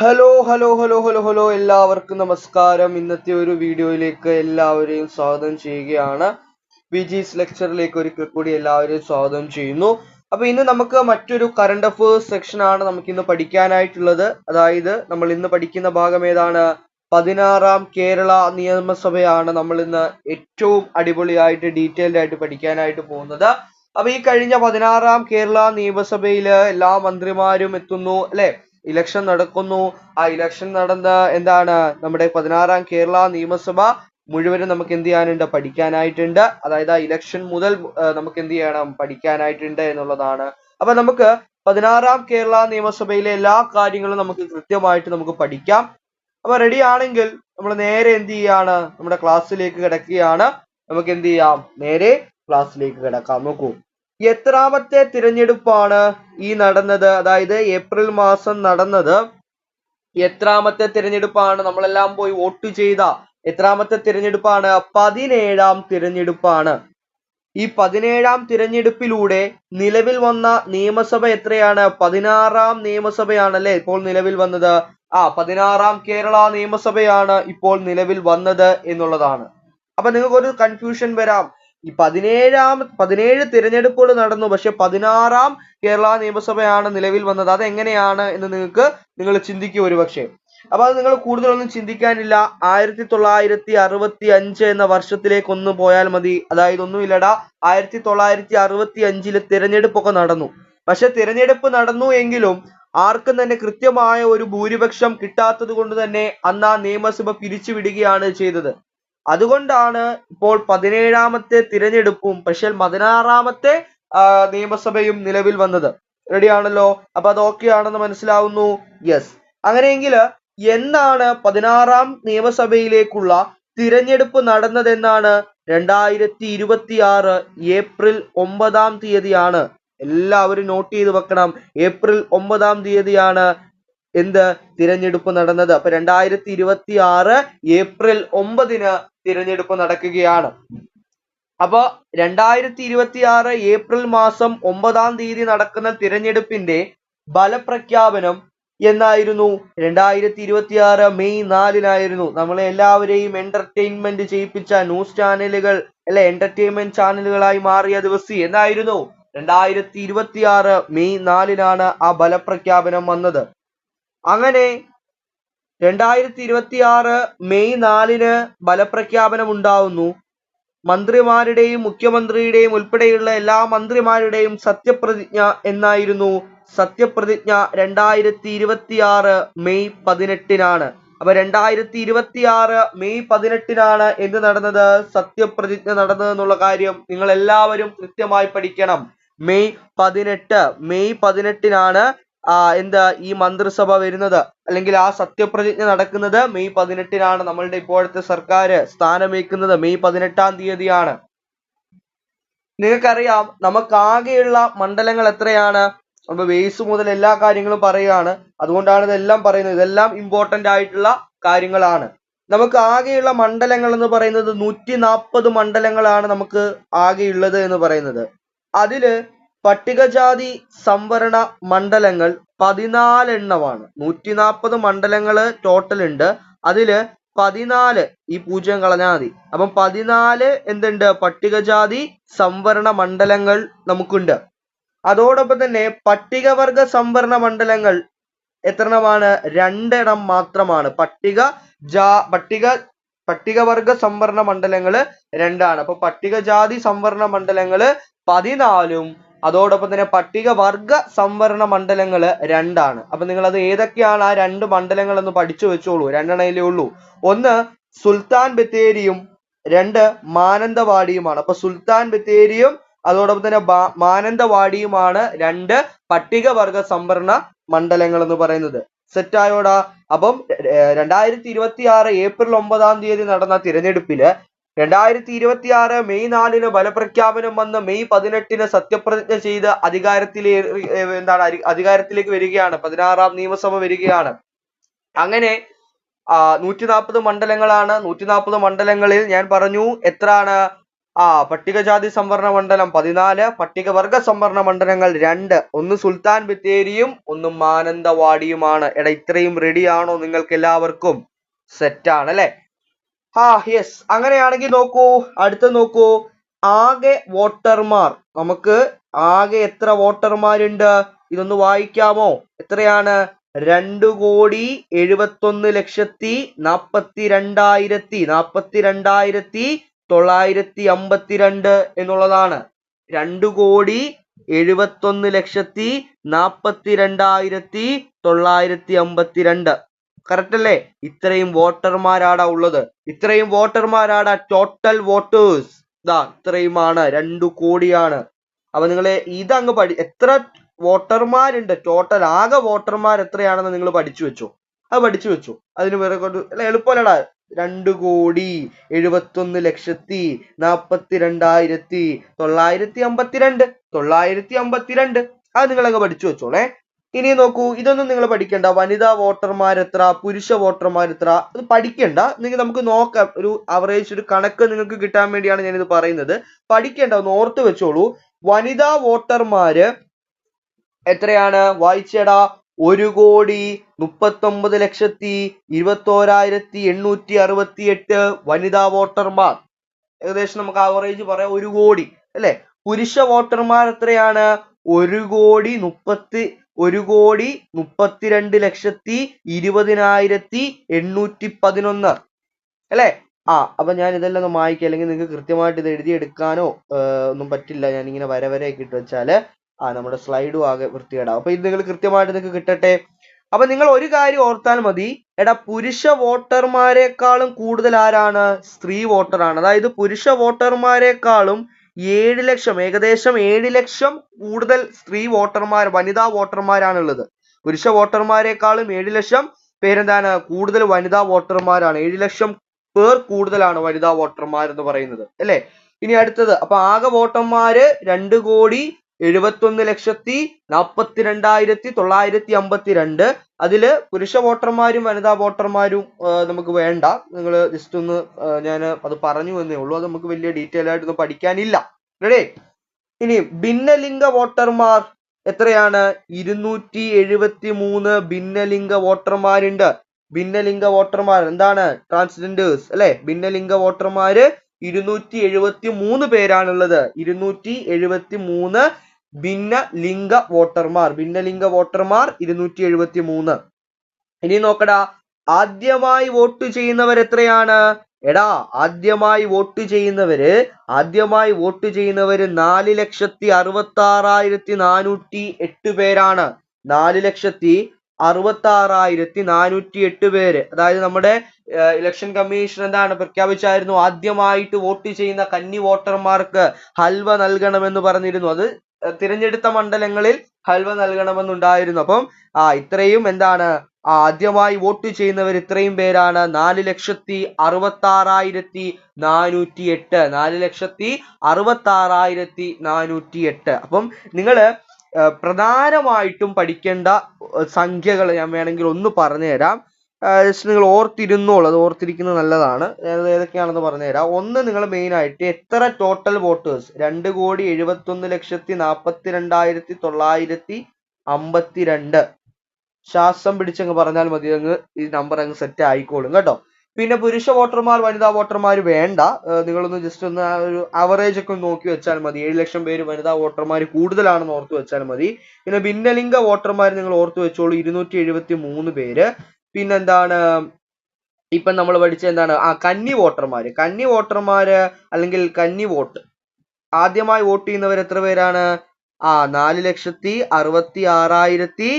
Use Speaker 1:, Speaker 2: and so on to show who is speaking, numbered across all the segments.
Speaker 1: Hello എല്ലാവർക്കും നമസ്കാരം. ഇന്നത്തെ ഒരു വീഡിയോയിലേക്ക് എല്ലാവരെയും സ്വാഗതം ചെയ്യുകയാണ്. വിജീസ് ലെക്ചറിലേക്ക് ഒരിക്കൽ കൂടി എല്ലാവരെയും സ്വാഗതം ചെയ്യുന്നു. അപ്പൊ ഇന്ന് നമുക്ക് മറ്റൊരു കറണ്ട് അഫേഴ്സ് സെക്ഷൻ ആണ് നമുക്ക് ഇന്ന് പഠിക്കാനായിട്ടുള്ളത്. അതായത് നമ്മൾ ഇന്ന് പഠിക്കുന്ന ഭാഗം ഏതാണ്? 16ാം കേരള നിയമസഭയാണ് നമ്മൾ ഇന്ന് ഏറ്റവും അടിപൊളിയായിട്ട് ഡീറ്റെയിൽഡ് ആയിട്ട് പഠിക്കാനായിട്ട് പോകുന്നത്. അപ്പൊ ഈ കഴിഞ്ഞ 16ാം കേരള നിയമസഭയില് എല്ലാ മന്ത്രിമാരും എത്തുന്നു അല്ലെ, ഇലക്ഷൻ നടക്കുന്നു. ആ ഇലക്ഷൻ നടന്ന എന്താണ്, നമ്മുടെ 16ാം കേരള നിയമസഭ മുഴുവനും നമുക്ക് എന്ത് ചെയ്യാനുണ്ട്, പഠിക്കാനായിട്ടുണ്ട്. അതായത് ആ ഇലക്ഷൻ മുതൽ നമുക്ക് എന്ത് ചെയ്യണം, പഠിക്കാനായിട്ടുണ്ട് എന്നുള്ളതാണ്. അപ്പൊ നമുക്ക് 16ാം കേരള നിയമസഭയിലെ എല്ലാ കാര്യങ്ങളും നമുക്ക് കൃത്യമായിട്ട് നമുക്ക് പഠിക്കാം. അപ്പൊ റെഡി ആണെങ്കിൽ നമ്മൾ നേരെ എന്ത് ചെയ്യാണ്, നമ്മുടെ ക്ലാസ്സിലേക്ക് കിടക്കുകയാണ്. നമുക്ക് എന്ത് ചെയ്യാം, നേരെ ക്ലാസ്സിലേക്ക് കിടക്കാം. നോക്കൂ, എത്രാമത്തെ തിരഞ്ഞെടുപ്പാണ് ഈ നടന്നത്? അതായത് ഏപ്രിൽ മാസം നടന്നത് എത്രാമത്തെ തിരഞ്ഞെടുപ്പാണ്? നമ്മളെല്ലാം പോയി വോട്ട് ചെയ്ത എത്രാമത്തെ തിരഞ്ഞെടുപ്പാണ്? 17ാം തിരഞ്ഞെടുപ്പാണ്. ഈ 17ാം തിരഞ്ഞെടുപ്പിലൂടെ നിലവിൽ വന്ന നിയമസഭ എത്രയാണ്? 16ാം നിയമസഭയാണ് അല്ലെ ഇപ്പോൾ നിലവിൽ വന്നത്. 16ാം കേരള നിയമസഭയാണ് ഇപ്പോൾ നിലവിൽ വന്നത് എന്നുള്ളതാണ്. അപ്പൊ നിങ്ങൾക്ക് ഒരു കൺഫ്യൂഷൻ വരാം. ഈ 17 തിരഞ്ഞെടുപ്പുകൾ നടന്നു, പക്ഷെ 16ാം കേരള നിയമസഭയാണ് നിലവിൽ വന്നത്. അതെങ്ങനെയാണ് എന്ന് നിങ്ങൾ ചിന്തിക്കും ഒരുപക്ഷെ. അപ്പൊ അത് നിങ്ങൾ കൂടുതലൊന്നും ചിന്തിക്കാനില്ല. 1965 എന്ന വർഷത്തിലേക്ക് ഒന്ന് പോയാൽ മതി. അതായത് ഒന്നുമില്ലടാ, 1965 തിരഞ്ഞെടുപ്പൊക്കെ നടന്നു. പക്ഷെ തിരഞ്ഞെടുപ്പ് നടന്നു എങ്കിലും ആർക്കും തന്നെ കൃത്യമായ ഒരു ഭൂരിപക്ഷം കിട്ടാത്തത് കൊണ്ട് തന്നെ അന്ന് ആ നിയമസഭ പിരിച്ചുവിടുകയാണ് ചെയ്തത്. അതുകൊണ്ടാണ് ഇപ്പോൾ 17ാമത്തെ തിരഞ്ഞെടുപ്പും പക്ഷെ 16ാമത്തെ നിയമസഭയും നിലവിൽ വന്നത്. റെഡി ആണല്ലോ? അപ്പൊ അത് ഓക്കെ ആണെന്ന് മനസ്സിലാവുന്നു. യെസ്. അങ്ങനെയെങ്കിൽ എന്നാണ് 16ാം നിയമസഭയിലേക്കുള്ള തിരഞ്ഞെടുപ്പ് നടന്നതെന്നാണ്? 2026 ഏപ്രിൽ 9ാം തീയതിയാണ്. എല്ലാവരും നോട്ട് ചെയ്ത് വെക്കണം. ഏപ്രിൽ 9ാം തീയതിയാണ് എന്ത്, തിരഞ്ഞെടുപ്പ് നടന്നത്. അപ്പൊ 2026 ഏപ്രിൽ 9ന് തിരഞ്ഞെടുപ്പ് നടക്കുകയാണ്. അപ്പൊ 2026 ഏപ്രിൽ മാസം 9ാം തീയതി നടക്കുന്ന തിരഞ്ഞെടുപ്പിന്റെ ഫലപ്രഖ്യാപനം എന്നായിരുന്നു? 2026 മെയ് 4-നായിരുന്നു. നമ്മളെ എല്ലാവരെയും എന്റർടൈൻമെന്റ് ചെയ്യിപ്പിച്ച ന്യൂസ് ചാനലുകൾ അല്ലെ, എന്റർടൈൻമെന്റ് ചാനലുകളായി മാറിയ ദിവസം എന്നായിരുന്നു? 2026 മെയ് 4-നാണ് ആ ഫലപ്രഖ്യാപനം വന്നത്. അങ്ങനെ 2026 മെയ് 4-ന് ഫലപ്രഖ്യാപനം ഉണ്ടാവുന്നു. മന്ത്രിമാരുടെയും മുഖ്യമന്ത്രിയുടെയും ഉൾപ്പെടെയുള്ള എല്ലാ മന്ത്രിമാരുടെയും സത്യപ്രതിജ്ഞ എന്നായിരുന്നു? സത്യപ്രതിജ്ഞ 2026 മെയ് 18-നാണ്. അപ്പൊ 2026 മെയ് 18-നാണ് എന്ത് നടന്നത്? സത്യപ്രതിജ്ഞ നടന്നത് എന്നുള്ള കാര്യം നിങ്ങൾ എല്ലാവരും കൃത്യമായി പഠിക്കണം. മെയ് 18-നാണ് എന്താ ഈ മന്ത്രിസഭ വരുന്നത്, അല്ലെങ്കിൽ ആ സത്യപ്രതിജ്ഞ നടക്കുന്നത് മെയ് 18-നാണ്. നമ്മളുടെ ഇപ്പോഴത്തെ സർക്കാർ സ്ഥാനമേൽക്കുന്നത് മെയ് 18-ാം തീയതിയാണ്. നിങ്ങൾക്കറിയാം നമുക്ക് ആകെയുള്ള മണ്ഡലങ്ങൾ എത്രയാണ്? അപ്പൊ ബേസ് മുതൽ എല്ലാ കാര്യങ്ങളും പറയുകയാണ്, അതുകൊണ്ടാണ് ഇതെല്ലാം പറയുന്നത്. ഇതെല്ലാം ഇമ്പോർട്ടന്റ് ആയിട്ടുള്ള കാര്യങ്ങളാണ്. നമുക്ക് ആകെയുള്ള മണ്ഡലങ്ങൾ എന്ന് പറയുന്നത് 140 മണ്ഡലങ്ങളാണ് നമുക്ക് ആകെയുള്ളത് എന്ന് പറയുന്നത്. അതില് പട്ടികജാതി സംവരണ മണ്ഡലങ്ങൾ 14 എണ്ണമാണ്. 140 മണ്ഡലങ്ങള് ടോട്ടൽ ഉണ്ട്. അതില് 14, ഈ 0 കളഞ്ഞാൽ മതി. അപ്പം 14 എന്തുണ്ട്, പട്ടികജാതി സംവരണ മണ്ഡലങ്ങൾ നമുക്കുണ്ട്. അതോടൊപ്പം തന്നെ പട്ടികവർഗ സംവരണ മണ്ഡലങ്ങൾ എത്രണ്ണമാണ്? 2 എണ്ണം മാത്രമാണ്. പട്ടികവർഗ സംവരണ മണ്ഡലങ്ങള് 2 ആണ്. അപ്പൊ പട്ടികജാതി സംവരണ മണ്ഡലങ്ങള് 14-ഉം അതോടൊപ്പം തന്നെ പട്ടികവർഗ സംവരണ മണ്ഡലങ്ങള് 2 ആണ്. അപ്പൊ നിങ്ങൾ അത് ഏതൊക്കെയാണ് ആ 2 മണ്ഡലങ്ങൾ എന്ന് പഠിച്ചു വെച്ചോളൂ. 2 എണ്ണയിലേ ഉള്ളൂ. ഒന്ന് സുൽത്താൻ ബത്തേരിയും 2 മാനന്തവാടിയുമാണ്. അപ്പൊ സുൽത്താൻ ബത്തേരിയും അതോടൊപ്പം തന്നെ മാനന്തവാടിയുമാണ് 2 പട്ടികവർഗ സംവരണ മണ്ഡലങ്ങൾ എന്ന് പറയുന്നത്. സെറ്റായോടാ? അപ്പം 2026 ഏപ്രിൽ 9ാം തീയതി നടന്ന തിരഞ്ഞെടുപ്പില് 2026 മെയ് 4-ന് ഫലപ്രഖ്യാപനം വന്ന് മെയ് 18-ന് സത്യപ്രതിജ്ഞ ചെയ്ത് അധികാരത്തിലേക്ക് വരികയാണ്. 16ാം നിയമസഭ വരികയാണ്. അങ്ങനെ 140 മണ്ഡലങ്ങളാണ്. 140 മണ്ഡലങ്ങളിൽ ഞാൻ പറഞ്ഞു എത്രയാണ്? പട്ടികജാതി സംവരണ മണ്ഡലം 14, പട്ടികവർഗ സംവരണ മണ്ഡലങ്ങൾ 2. ഒന്ന് സുൽത്താൻ ബത്തേരിയും ഒന്ന് മാനന്തവാടിയുമാണ്. എടാ ഇത്രയും റെഡി ആണോ നിങ്ങൾക്ക് എല്ലാവർക്കും? സെറ്റ് ആണ് അല്ലെ? യെസ്. അങ്ങനെയാണെങ്കിൽ നോക്കൂ, അടുത്ത നോക്കൂ. ആകെ വോട്ടർമാർ, നമുക്ക് ആകെ എത്ര വോട്ടർമാരുണ്ട് ഇതൊന്ന് വായിക്കാമോ? എത്രയാണ്? 2,71,42,952 എന്നുള്ളതാണ്. 2,71,42,952 കറക്റ്റ് അല്ലേ? ഇത്രയും വോട്ടർമാരാടാ ഉള്ളത്. ഇത്രയും വോട്ടർമാരാടാ ടോട്ടൽ വോട്ടേഴ്സ്. ഇത്രയുമാണ്, 2 കോടിയാണ്. അപ്പൊ നിങ്ങള് ഇതങ്ങ് എത്ര വോട്ടർമാരുണ്ട് ടോട്ടൽ, ആകെ വോട്ടർമാർ എത്രയാണെന്ന് നിങ്ങൾ പഠിച്ചു വെച്ചോ. അത് പഠിച്ചു വെച്ചോ. അതിന് വേറെ കൊണ്ട് എളുപ്പമല്ലടാ. 2,71,42,952 അത് നിങ്ങളങ്ങ് പഠിച്ചു വെച്ചോളേ. ഇനി നോക്കൂ, ഇതൊന്നും നിങ്ങൾ പഠിക്കണ്ട. വനിതാ വോട്ടർമാർ എത്ര, പുരുഷ വോട്ടർമാർ എത്ര, അത് പഠിക്കണ്ട. നമുക്ക് നോക്കാം. ഒരു അവറേജ് ഒരു കണക്ക് നിങ്ങൾക്ക് കിട്ടാൻ വേണ്ടിയാണ് ഞാനിത് പറയുന്നത്. പഠിക്കണ്ട, ഒന്ന് ഓർത്ത് വെച്ചോളൂ. വനിതാ വോട്ടർമാര് എത്രയാണ്? വായിച്ചേടാ. 1,39,21,868 വനിതാ വോട്ടർമാർ. ഏകദേശം നമുക്ക് ആവറേജ് പറയാം 1 കോടി അല്ലെ? പുരുഷ വോട്ടർമാർ എത്രയാണ്? 1,32,20,811 അല്ലെ? അപ്പൊ ഞാൻ ഇതെല്ലാം ഒന്ന് മായ്ക്കാം, അല്ലെങ്കിൽ നിങ്ങൾക്ക് കൃത്യമായിട്ട് ഇത് എഴുതിയെടുക്കാനോ ഒന്നും പറ്റില്ല. ഞാൻ ഇങ്ങനെ വരവരെയൊക്കെ ഇട്ട് വെച്ചാല് നമ്മുടെ സ്ലൈഡും ആകെ വൃത്തികേടാവും. അപ്പൊ ഇത് നിങ്ങൾ കൃത്യമായിട്ട് നിങ്ങൾക്ക് കിട്ടട്ടെ. അപ്പൊ നിങ്ങൾ ഒരു കാര്യം ഓർത്താൽ മതി. എടാ പുരുഷ വോട്ടർമാരെക്കാളും കൂടുതൽ ആരാണ്? സ്ത്രീ വോട്ടറാണ്. അതായത് പുരുഷ വോട്ടർമാരെക്കാളും 7 ലക്ഷം, ഏകദേശം 7 ലക്ഷം കൂടുതൽ സ്ത്രീ വോട്ടർമാർ, വനിതാ വോട്ടർമാരാണുള്ളത്. പുരുഷ വോട്ടർമാരെക്കാളും 7 ലക്ഷം പേരെന്താണ്? കൂടുതൽ വനിതാ വോട്ടർമാരാണ്. 7 ലക്ഷം പേർ കൂടുതലാണ് വനിതാ വോട്ടർമാർ എന്ന് പറയുന്നത് അല്ലെ? ഇനി അടുത്തത്, അപ്പൊ ആകെ വോട്ടർമാര് 2,71,42,952. അതില് പുരുഷ വോട്ടർമാരും വനിതാ വോട്ടർമാരും നമുക്ക് വേണ്ട. നിങ്ങൾ ജസ്റ്റ് ഒന്ന് ഞാൻ അത് പറഞ്ഞു എന്നേ ഉള്ളൂ. അത് നമുക്ക് വലിയ ഡീറ്റെയിൽ ആയിട്ടൊന്നും പഠിക്കാനില്ല. റെഡി? ഇനി ഭിന്നലിംഗ വോട്ടർമാർ എത്രയാണ്? 273 ഭിന്നലിംഗ വോട്ടർമാരുണ്ട്. ഭിന്നലിംഗ വോട്ടർമാർ എന്താണ്? ട്രാൻസ്ജെൻഡേഴ്സ് അല്ലെ? ഭിന്നലിംഗ വോട്ടർമാര് 273 പേരാണുള്ളത്. 273 ഭിന്നലിംഗ വോട്ടർമാർ. ഭിന്നലിംഗ വോട്ടർമാർ 273. ഇനി നോക്കടാ, ആദ്യമായി വോട്ട് ചെയ്യുന്നവർ എത്രയാണ്? എടാ ആദ്യമായി വോട്ട് ചെയ്യുന്നവര് 4,66,408 പേരാണ്. 4,66,408 പേര്. അതായത് നമ്മുടെ ഇലക്ഷൻ കമ്മീഷൻ എന്താണ് പ്രഖ്യാപിച്ചായിരുന്നു? ആദ്യമായിട്ട് വോട്ട് ചെയ്യുന്ന കന്നി വോട്ടർമാർക്ക് ഹൽവ നൽകണമെന്ന് പറഞ്ഞിരുന്നു. അത് തിരഞ്ഞെടുത്ത മണ്ഡലങ്ങളിൽ ഹൽവ നൽകണമെന്നുണ്ടായിരുന്നു. അപ്പം ഇത്രയും എന്താണ് ആദ്യമായി വോട്ട് ചെയ്യുന്നവർ ഇത്രയും പേരാണ്. 4,66,408. 4,66,408. അപ്പം നിങ്ങള് പ്രധാനമായിട്ടും പഠിക്കേണ്ട സംഖ്യകൾ ഞാൻ വേണമെങ്കിൽ ഒന്ന് പറഞ്ഞുതരാം. ജസ്റ്റ് നിങ്ങൾ ഓർത്തിരുന്നോളൂ. അത് ഓർത്തിരിക്കുന്നത് നല്ലതാണ്. ഏതൊക്കെയാണെന്ന് പറഞ്ഞുതരാം. ഒന്ന്, നിങ്ങൾ മെയിൻ ആയിട്ട് എത്ര ടോട്ടൽ വോട്ടേഴ്സ്? 2,71,42,952. ശ്വാസം പിടിച്ചങ്ങ് പറഞ്ഞാൽ മതി, അങ്ങ് ഈ നമ്പർ അങ്ങ് സെറ്റ് ആയിക്കോളും കേട്ടോ. പിന്നെ പുരുഷ വോട്ടർമാർ വനിതാ വോട്ടർമാർ വേണ്ട. നിങ്ങളൊന്ന് ജസ്റ്റ് ഒന്ന് ഒരു അവറേജ് ഒക്കെ നോക്കി വെച്ചാൽ മതി. 7 ലക്ഷം പേര് വനിതാ വോട്ടർമാർ കൂടുതലാണെന്ന് ഓർത്ത് വെച്ചാൽ മതി. പിന്നെ ഭിന്നലിംഗ വോട്ടർമാർ നിങ്ങൾ ഓർത്ത് വെച്ചോളൂ, 273 പേര്. പിന്നെന്താണ് ഇപ്പം നമ്മൾ പഠിച്ച എന്താണ്? കന്നി വോട്ടർമാര്. കന്നി വോട്ടർമാര് അല്ലെങ്കിൽ കന്നി വോട്ട് ആദ്യമായി വോട്ട് ചെയ്യുന്നവർ എത്ര പേരാണ്? 4,66,000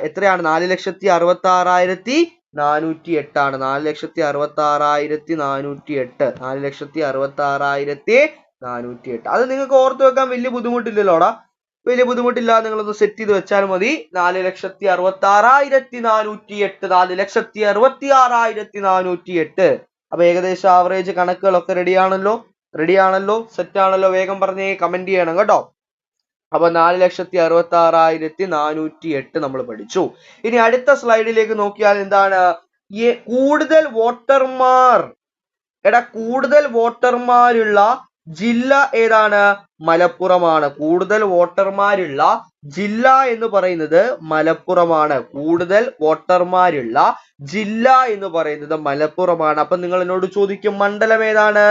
Speaker 1: എത്രയാണ്? 4,66,408 ആണ്. 4,66,408. 4,66,408. അത് നിങ്ങൾക്ക് ഓർത്ത് വെക്കാൻ വലിയ ബുദ്ധിമുട്ടില്ലല്ലോടാ. വലിയ ബുദ്ധിമുട്ടില്ല. നിങ്ങളൊന്ന് സെറ്റ് ചെയ്ത് വെച്ചാൽ മതി. 4,66,408. 4,66,408. അപ്പൊ ഏകദേശം ആവറേജ് കണക്കുകളൊക്കെ റെഡിയാണല്ലോ? സെറ്റ് ആണല്ലോ? വേഗം പറഞ്ഞേ, കമന്റ് ചെയ്യണം കേട്ടോ. അപ്പൊ 4,66,408 നമ്മൾ പഠിച്ചു. ഇനി അടുത്ത സ്ലൈഡിലേക്ക് നോക്കിയാൽ എന്താണ്? കൂടുതൽ വോട്ടർമാർ. എടാ കൂടുതൽ വോട്ടർമാരുള്ള ജില്ല ഏതാണ്? മലപ്പുറമാണ്. കൂടുതൽ വോട്ടർമാരുള്ള ജില്ല എന്ന് പറയുന്നത് മലപ്പുറമാണ്. കൂടുതൽ വോട്ടർമാരുള്ള ജില്ല എന്ന് പറയുന്നത് മലപ്പുറമാണ്. അപ്പൊ നിങ്ങൾ എന്നോട് ചോദിക്കും മണ്ഡലം ഏതാണ്?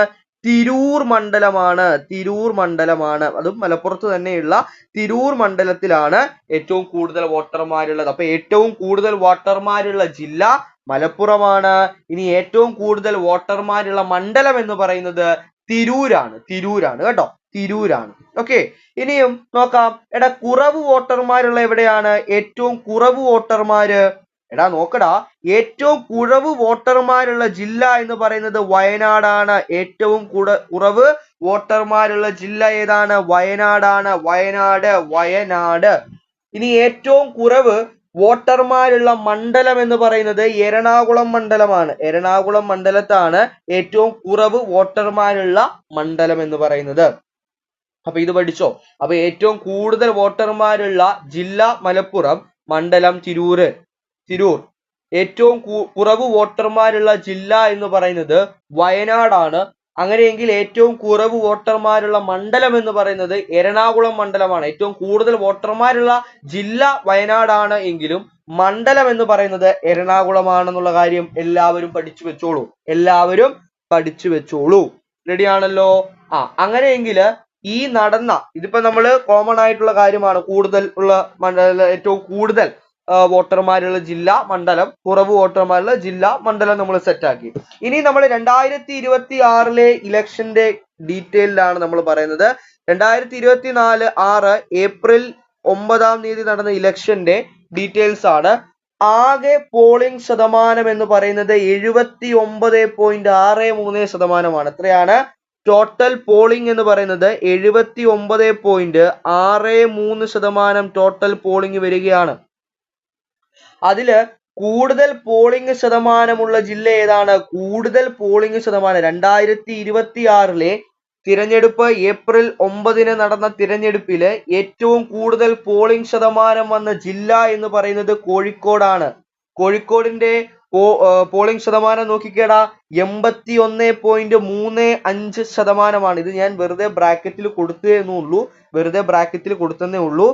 Speaker 1: തിരൂർ മണ്ഡലമാണ്. തിരൂർ മണ്ഡലമാണ്. അതും മലപ്പുറത്ത് തന്നെയുള്ള തിരൂർ മണ്ഡലത്തിലാണ് ഏറ്റവും കൂടുതൽ വോട്ടർമാരുള്ളത്. അപ്പൊ ഏറ്റവും കൂടുതൽ വോട്ടർമാരുള്ള ജില്ല മലപ്പുറമാണ്. ഇനി ഏറ്റവും കൂടുതൽ വോട്ടർമാരുള്ള മണ്ഡലം എന്ന് പറയുന്നത് തിരൂരാണ്. തിരൂരാണ് കേട്ടോ, തിരൂരാണ്. ഓക്കെ, ഇനിയും നോക്കാം. എടാ കുറവ് വോട്ടർമാരുള്ള എവിടെയാണ്? ഏറ്റവും കുറവ് വോട്ടർമാര്, എടാ നോക്കടാ, ഏറ്റവും കുറവ് വോട്ടർമാരുള്ള ജില്ല എന്ന് പറയുന്നത് വയനാടാണ്. ഏറ്റവും കുറവ് വോട്ടർമാരുള്ള ജില്ല ഏതാണ്? വയനാടാണ്. വയനാട്. ഇനി ഏറ്റവും കുറവ് വോട്ടർമാരുള്ള മണ്ഡലം എന്ന് പറയുന്നത് എറണാകുളം മണ്ഡലമാണ്. എറണാകുളം മണ്ഡലത്താണ് ഏറ്റവും കുറവ് വോട്ടർമാരുള്ള മണ്ഡലം എന്ന് പറയുന്നത്. അപ്പൊ ഇത് പഠിച്ചോ. അപ്പൊ ഏറ്റവും കൂടുതൽ വോട്ടർമാരുള്ള ജില്ല മലപ്പുറം, മണ്ഡലം തിരൂർ. ഏറ്റവും കുറവ് വോട്ടർമാരുള്ള ജില്ല എന്ന് പറയുന്നത് വയനാടാണ്. അങ്ങനെയെങ്കിൽ ഏറ്റവും കുറവ് വോട്ടർമാരുള്ള മണ്ഡലം എന്ന് പറയുന്നത് എറണാകുളം മണ്ഡലമാണ്. ഏറ്റവും കൂടുതൽ വോട്ടർമാരുള്ള ജില്ല വയനാടാണ് എങ്കിലും മണ്ഡലം എന്ന് പറയുന്നത് എറണാകുളമാണെന്നുള്ള കാര്യം എല്ലാവരും പഠിച്ചു വെച്ചോളൂ. എല്ലാവരും പഠിച്ചു വെച്ചോളൂ. റെഡി ആണല്ലോ? അങ്ങനെയെങ്കിൽ ഈ നടന്ന, ഇതിപ്പോ നമ്മൾ കോമൺ ആയിട്ടുള്ള കാര്യമാണ്, കൂടുതൽ ഉള്ള ഏറ്റവും കൂടുതൽ വോട്ടർമാരുള്ള ജില്ല മണ്ഡലം, കുറവ് വോട്ടർമാരുള്ള ജില്ല മണ്ഡലം നമ്മൾ സെറ്റാക്കി. ഇനി നമ്മൾ 2026 ഇലക്ഷന്റെ ഡീറ്റെയിൽഡാണ് നമ്മൾ പറയുന്നത്. 2024 ഏപ്രിൽ 9 നടന്ന ഇലക്ഷന്റെ ഡീറ്റെയിൽസ് ആണ്. ആകെ പോളിംഗ് ശതമാനം എന്ന് പറയുന്നത് 79.63%. എത്രയാണ്? ടോട്ടൽ പോളിംഗ് എന്ന് പറയുന്നത് 79.63% ടോട്ടൽ പോളിംഗ് വരികയാണ്. അതില് കൂടുതൽ പോളിംഗ് ശതമാനമുള്ള ജില്ല ഏതാണ്? കൂടുതൽ പോളിംഗ് ശതമാനം 2026 തിരഞ്ഞെടുപ്പ് ഏപ്രിൽ 9 നടന്ന തിരഞ്ഞെടുപ്പില് ഏറ്റവും കൂടുതൽ പോളിംഗ് ശതമാനം വന്ന ജില്ല എന്ന് പറയുന്നത് കോഴിക്കോടാണ്. കോഴിക്കോടിന്റെ പോളിംഗ് ശതമാനം നോക്കിക്കേടാ, 81.35%. ഇത് ഞാൻ വെറുതെ ബ്രാക്കറ്റിൽ കൊടുത്തതേ ഉള്ളൂ.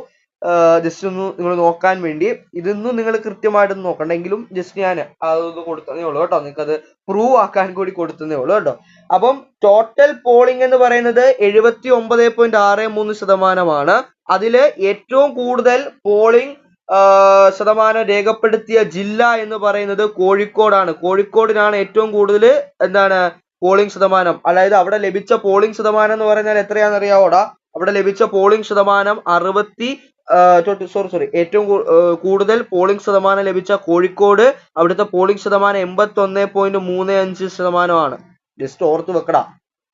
Speaker 1: ജസ്റ്റ് ഒന്ന് നിങ്ങൾ നോക്കാൻ വേണ്ടി. ഇതൊന്നും നിങ്ങൾ കൃത്യമായിട്ട് നോക്കണ്ടെങ്കിലും ജസ്റ്റ് ഞാൻ അതൊന്ന് കൊടുത്തതേ ഉള്ളൂ കേട്ടോ. നിങ്ങൾക്ക് അത് പ്രൂവ് ആക്കാൻ കൂടി കൊടുത്തതേ ഉള്ളൂ കേട്ടോ. അപ്പം ടോട്ടൽ പോളിംഗ് എന്ന് പറയുന്നത് 79.63%. അതില് ഏറ്റവും കൂടുതൽ പോളിംഗ് ശതമാനം രേഖപ്പെടുത്തിയ ജില്ല എന്ന് പറയുന്നത് കോഴിക്കോടാണ്. കോഴിക്കോടിനാണ് ഏറ്റവും കൂടുതൽ പോളിംഗ് ശതമാനം. അതായത് അവിടെ ലഭിച്ച പോളിംഗ് ശതമാനം എന്ന് പറഞ്ഞാൽ എത്രയാണെന്ന് അറിയാവോടാ? അവിടെ ലഭിച്ച പോളിംഗ് ശതമാനം ഏറ്റവും കൂടുതൽ പോളിംഗ് ശതമാനം ലഭിച്ച കോഴിക്കോട്, അവിടുത്തെ പോളിംഗ് ശതമാനം 81.35%. ജസ്റ്റ് ഓർത്തു വെക്കടാ.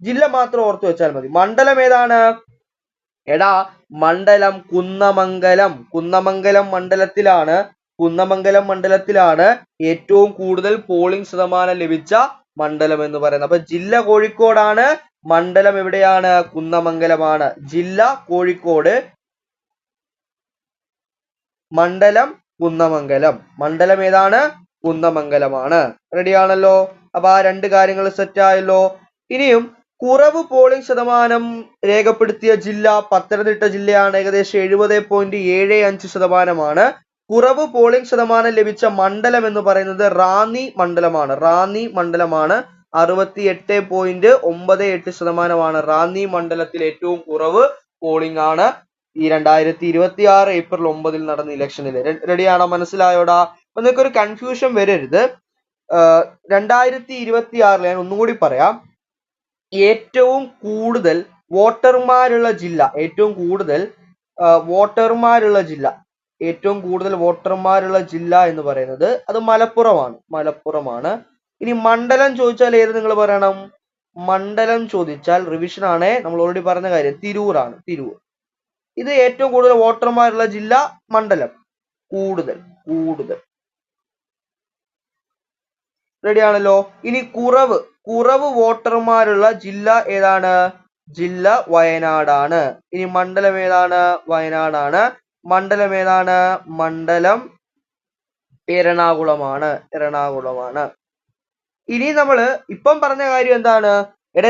Speaker 1: ജില്ല മാത്രം ഓർത്തു വെച്ചാൽ മതി. മണ്ഡലം ഏതാണ്? എടാ മണ്ഡലം കുന്നമംഗലം മണ്ഡലത്തിലാണ് ഏറ്റവും കൂടുതൽ പോളിംഗ് ശതമാനം ലഭിച്ച മണ്ഡലം എന്ന് പറയുന്നത്. അപ്പൊ ജില്ല കോഴിക്കോടാണ്, മണ്ഡലം എവിടെയാണ്? കുന്നമംഗലമാണ്. ജില്ല കോഴിക്കോട്, മണ്ഡലം കുന്നമംഗലം. മണ്ഡലം ഏതാണ്? കുന്നമംഗലമാണ്. റെഡി ആണല്ലോ? അപ്പൊ ആ രണ്ട് കാര്യങ്ങൾ സെറ്റ് ആയല്ലോ. ഇനിയും കുറവ് പോളിംഗ് ശതമാനം രേഖപ്പെടുത്തിയ ജില്ല പത്തനംതിട്ട ജില്ലയാണ്. ഏകദേശം 70.75%. കുറവ് പോളിംഗ് ശതമാനം ലഭിച്ച മണ്ഡലം എന്ന് പറയുന്നത് റാന്നി മണ്ഡലമാണ്. 68.98%. റാന്നി മണ്ഡലത്തിൽ ഏറ്റവും കുറവ് പോളിംഗ് ആണ് ഈ 2026 ഏപ്രിൽ 9 നടന്ന ഇലക്ഷനിൽ. റെഡിയാണോ? മനസ്സിലായോടാ? അപ്പൊ നിങ്ങൾക്ക് ഒരു കൺഫ്യൂഷൻ വരരുത്. 2026 ഞാൻ ഒന്നുകൂടി പറയാം. ഏറ്റവും കൂടുതൽ വോട്ടർമാരുള്ള ജില്ല എന്ന് പറയുന്നത് അത് മലപ്പുറമാണ്. ഇനി മണ്ഡലം ചോദിച്ചാൽ ഏത് നിങ്ങൾ പറയണം? മണ്ഡലം ചോദിച്ചാൽ റിവിഷൻ ആണേ, നമ്മൾ ഓൾറെഡി പറഞ്ഞ കാര്യം, തിരൂറാണ്. തിരൂർ ഇത് ഏറ്റവും കൂടുതൽ വോട്ടർമാരുള്ള ജില്ല. മണ്ഡലം കൂടുതൽ. റെഡി ആണല്ലോ? ഇനി കുറവ് വോട്ടർമാരുള്ള ജില്ല ഏതാണ്? ജില്ല വയനാടാണ്. ഇനി മണ്ഡലം ഏതാണ്? വയനാടാണ്. മണ്ഡലം ഏതാണ്? മണ്ഡലം എറണാകുളമാണ്. ഇനി നമ്മള് ഇപ്പം പറഞ്ഞ കാര്യം എന്താണ്? എടാ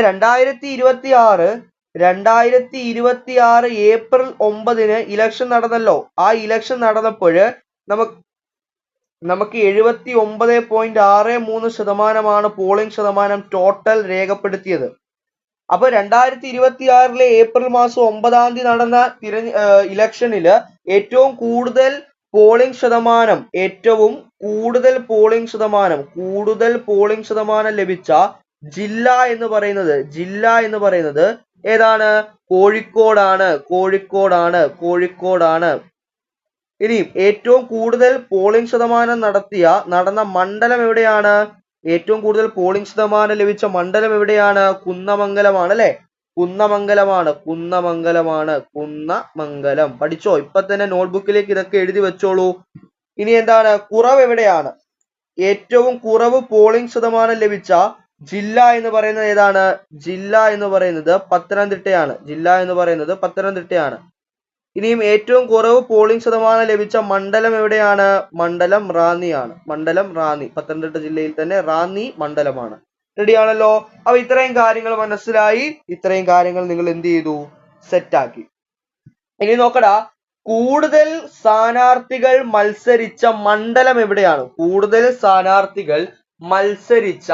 Speaker 1: 2026 ഏപ്രിൽ 9 ഇലക്ഷൻ നടന്നല്ലോ. ആ ഇലക്ഷൻ നടന്നപ്പോഴ് നമുക്ക് 79.63% പോളിംഗ് ശതമാനം ടോട്ടൽ രേഖപ്പെടുത്തിയത്. അപ്പൊ 2026 ഏപ്രിൽ മാസം 9 നടന്ന ഇലക്ഷനില് ഏറ്റവും കൂടുതൽ പോളിംഗ് ശതമാനം ലഭിച്ച ജില്ല എന്ന് പറയുന്നത് ഏതാണ്? കോഴിക്കോടാണ്. ഇനി ഏറ്റവും കൂടുതൽ പോളിംഗ് ശതമാനം നടന്ന മണ്ഡലം എവിടെയാണ്? ഏറ്റവും കൂടുതൽ പോളിംഗ് ശതമാനം ലഭിച്ച മണ്ഡലം എവിടെയാണ്? കുന്നമംഗലമാണ് അല്ലെ? കുന്നമംഗലം. പഠിച്ചോ? ഇപ്പൊ തന്നെ നോട്ട്ബുക്കിലേക്ക് ഇതൊക്കെ എഴുതി വെച്ചോളൂ. ഇനി എന്താണ്? കുറവ് എവിടെയാണ്? ഏറ്റവും കുറവ് പോളിംഗ് ശതമാനം ലഭിച്ച ജില്ല എന്ന് പറയുന്നത് ഏതാണ്? ജില്ല എന്ന് പറയുന്നത് പത്തനംതിട്ടയാണ്. ഇനിയും ഏറ്റവും കുറവ് പോളിംഗ് ശതമാനം ലഭിച്ച മണ്ഡലം എവിടെയാണ്? മണ്ഡലം റാന്നി. പത്തനംതിട്ട ജില്ലയിൽ തന്നെ റാന്നി മണ്ഡലമാണ്. റെഡിയാണല്ലോ? അപ്പൊ ഇത്രയും കാര്യങ്ങൾ മനസ്സിലായി. ഇത്രയും കാര്യങ്ങൾ നിങ്ങൾ എന്ത് ചെയ്തു? സെറ്റാക്കി. ഇനി നോക്കടാ, കൂടുതൽ സ്ഥാനാർത്ഥികൾ മത്സരിച്ച മണ്ഡലം എവിടെയാണ്? കൂടുതൽ സ്ഥാനാർത്ഥികൾ മത്സരിച്ച